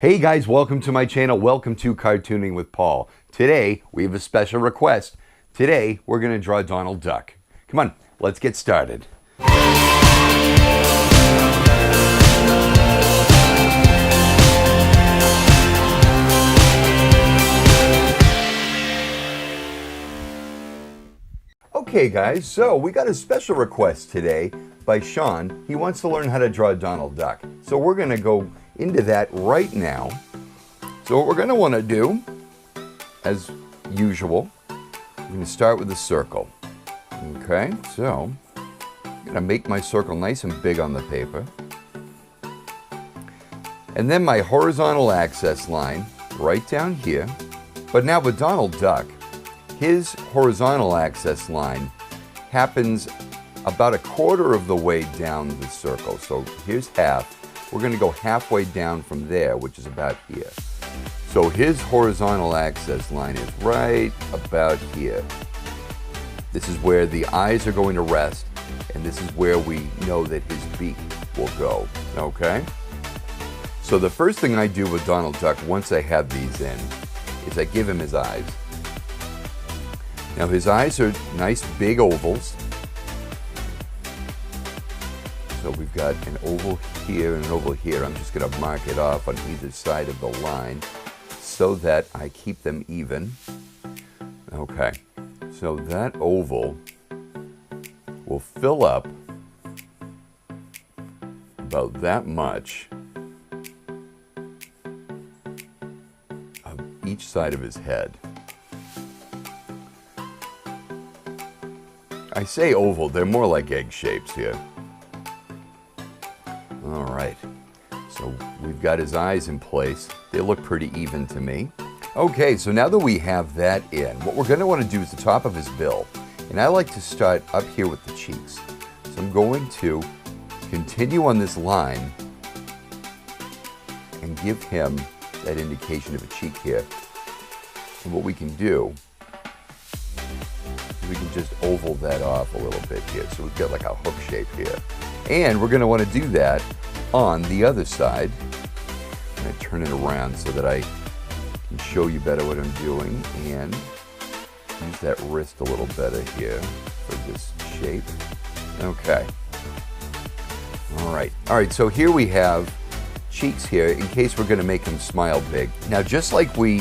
Hey guys, welcome to my channel. Welcome to Cartooning with Paul. Today, we have a special request. Today, we're going to draw Donald Duck. Come on, let's get started. Okay guys, so we got a special request today by Sean. He wants to learn how to draw Donald Duck. So we're going to go into that right now. So what we're going to want to do, as usual, we're going to start with a circle. Okay, so I'm going to make my circle nice and big on the paper. And then my horizontal access line right down here. But now with Donald Duck, his horizontal access line happens about a quarter of the way down the circle. So here's half. We're going to go halfway down from there, which is about here. So his horizontal access line is right about here. This is where the eyes are going to rest, and this is where we know that his beak will go, okay? So the first thing I do with Donald Duck, once I have these in, is I give him his eyes. Now his eyes are nice big ovals. So we've got an oval here and an oval here. I'm just going to mark it off on either side of the line so that I keep them even. Okay, so that oval will fill up about that much of each side of his head. I say oval, they're more like egg shapes here. All right, so we've got his eyes in place. They look pretty even to me. Okay, so now that we have that in, what we're going to want to do is the top of his bill. And I like to start up here with the cheeks. So I'm going to continue on this line and give him that indication of a cheek here. And what we can do, we can just oval that off a little bit here. So we've got like a hook shape here. And we're going to want to do that on the other side. I'm going to turn it around so that I can show you better what I'm doing and use that wrist a little better here for this shape. Okay. All right, so here we have cheeks here in case we're going to make him smile big. Now, just like we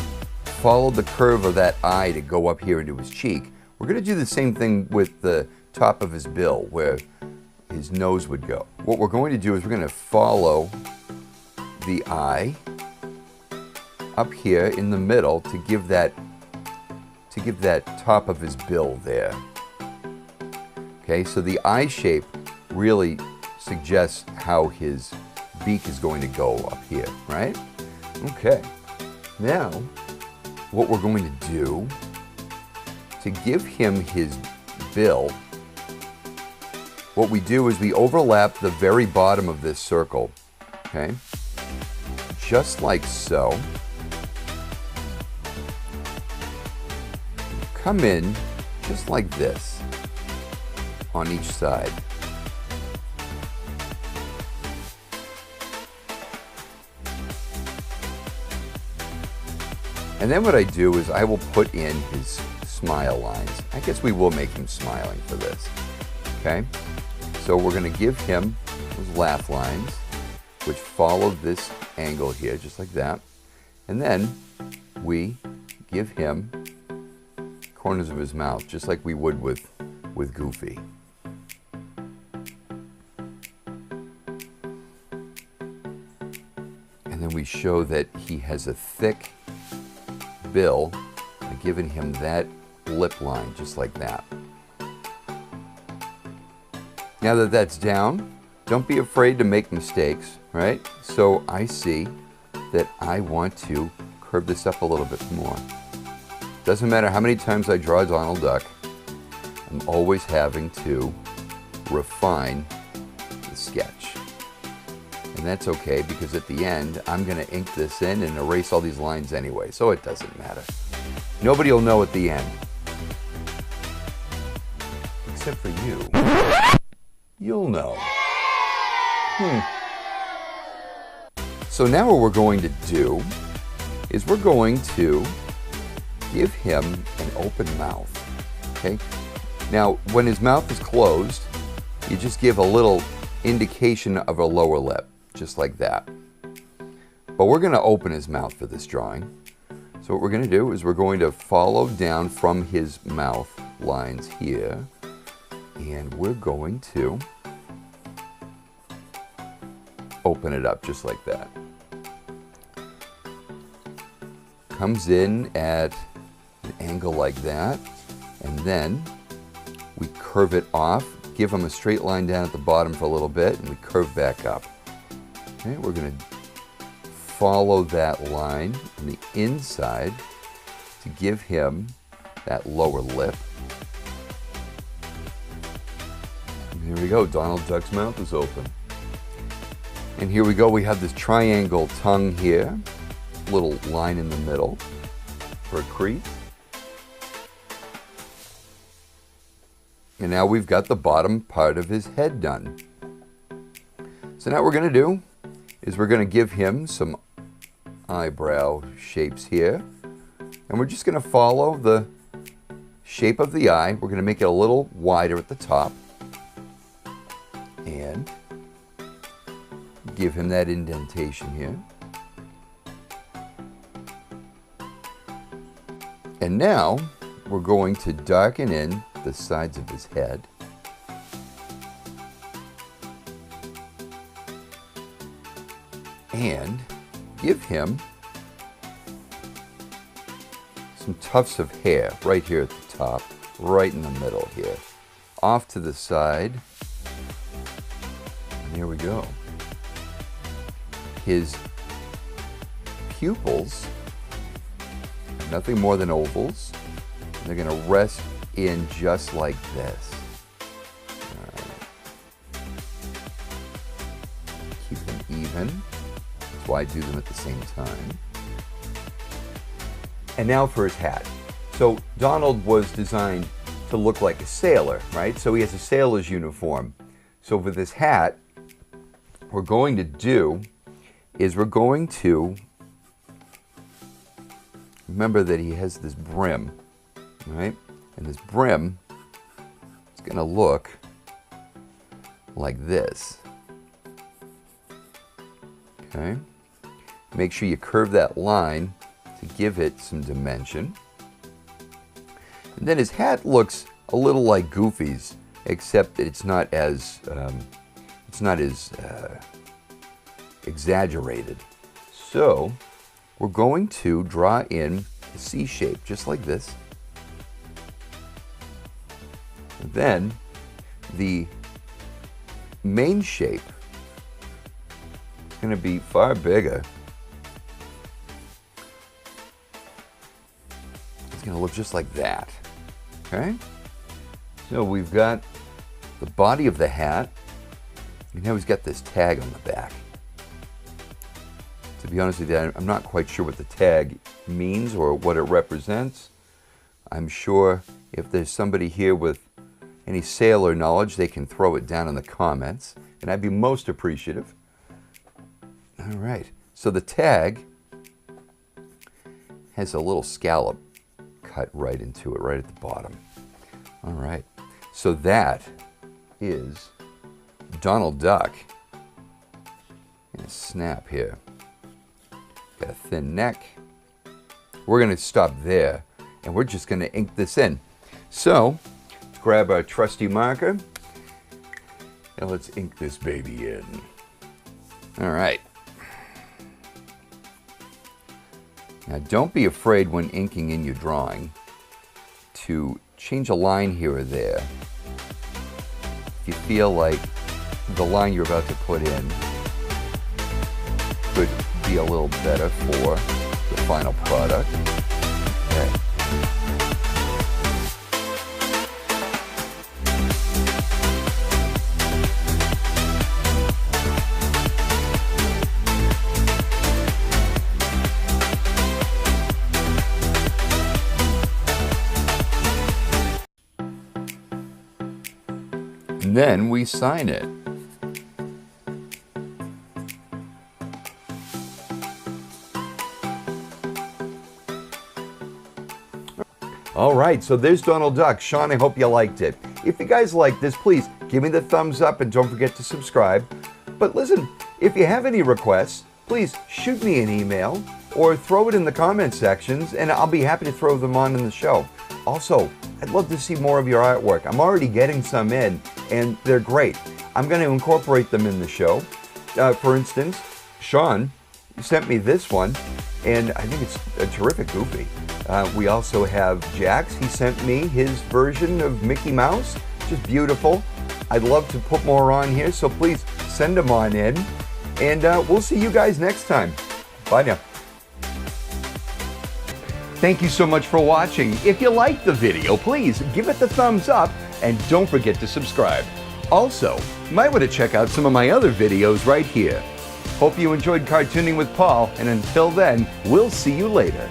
followed the curve of that eye to go up here into his cheek, we're going to do the same thing with the top of his bill where his nose would go. What we're going to do is we're going to follow the eye up here in the middle to give that top of his bill there. Okay, so the eye shape really suggests how his beak is going to go up here, right? Okay, now what we're going to do to give him his bill, what we do is we overlap the very bottom of this circle, okay? Just like so. Come in just like this on each side. And then what I do is I will put in his smile lines. I guess we will make him smiling for this, okay? So we're going to give him those laugh lines, which follow this angle here, just like that. And then we give him corners of his mouth, just like we would with Goofy. And then we show that he has a thick bill by giving him that lip line, just like that. Now that that's down, don't be afraid to make mistakes, right? So I see that I want to curve this up a little bit more. Doesn't matter how many times I draw Donald Duck, I'm always having to refine the sketch. And that's okay because at the end, I'm going to ink this in and erase all these lines anyway, so it doesn't matter. Nobody will know at the end. Except for you. You'll know. So now what we're going to do is we're going to give him an open mouth. Okay. Now, when his mouth is closed, you just give a little indication of a lower lip, just like that. But we're going to open his mouth for this drawing. So what we're going to do is we're going to follow down from his mouth lines here, and we're going to open it up just like that. Comes in at an angle like that, and then we curve it off, give him a straight line down at the bottom for a little bit, and we curve back up. Okay, we're going to follow that line on the inside to give him that lower lip. And here we go, Donald Duck's mouth is open. And here we go, we have this triangle tongue here, little line in the middle for a crease. And now we've got the bottom part of his head done. So now what we're going to do is we're going to give him some eyebrow shapes here. And we're just going to follow the shape of the eye. We're going to make it a little wider at the top. And give him that indentation here. And now we're going to darken in the sides of his head. And give him some tufts of hair right here at the top, right in the middle here. Off to the side. And there we go. His pupils are nothing more than ovals. They're going to rest in just like this. Keep them even. That's why I do them at the same time. And now for his hat. So Donald was designed to look like a sailor, right? So he has a sailor's uniform. So with this hat, what we're going to do is we're going to remember that he has this brim, right? And this brim is going to look like this. Okay? Make sure you curve that line to give it some dimension. And then his hat looks a little like Goofy's, except that it's not as exaggerated. So we're going to draw in a C shape, just like this. And then the main shape is going to be far bigger. It's going to look just like that. Okay? So we've got the body of the hat, and now he's got this tag on the back. To be honest with you, I'm not quite sure what the tag means or what it represents. I'm sure if there's somebody here with any sailor knowledge, they can throw it down in the comments, and I'd be most appreciative. All right, so the tag has a little scallop cut right into it, right at the bottom. All right, so that is Donald Duck in a snap here. Got a thin neck. We're going to stop there, and we're just going to ink this in. So, let's grab our trusty marker, and let's ink this baby in. All right. Now, don't be afraid when inking in your drawing to change a line here or there. If you feel like the line you're about to put in could be a little better for the final product. Okay. And then we sign it. All right, so there's Donald Duck. Sean, I hope you liked it. If you guys like this, please give me the thumbs up and don't forget to subscribe. But listen, if you have any requests, please shoot me an email or throw it in the comment sections and I'll be happy to throw them on in the show. Also, I'd love to see more of your artwork. I'm already getting some in and they're great. I'm going to incorporate them in the show. For instance, Sean sent me this one and I think it's a terrific Goofy. We also have Jax. He sent me his version of Mickey Mouse, which is beautiful. I'd love to put more on here, so please send them on in. And we'll see you guys next time. Bye now. Thank you so much for watching. If you liked the video, please give it the thumbs up and don't forget to subscribe. Also, you might want to check out some of my other videos right here. Hope you enjoyed cartooning with Paul, and until then, we'll see you later.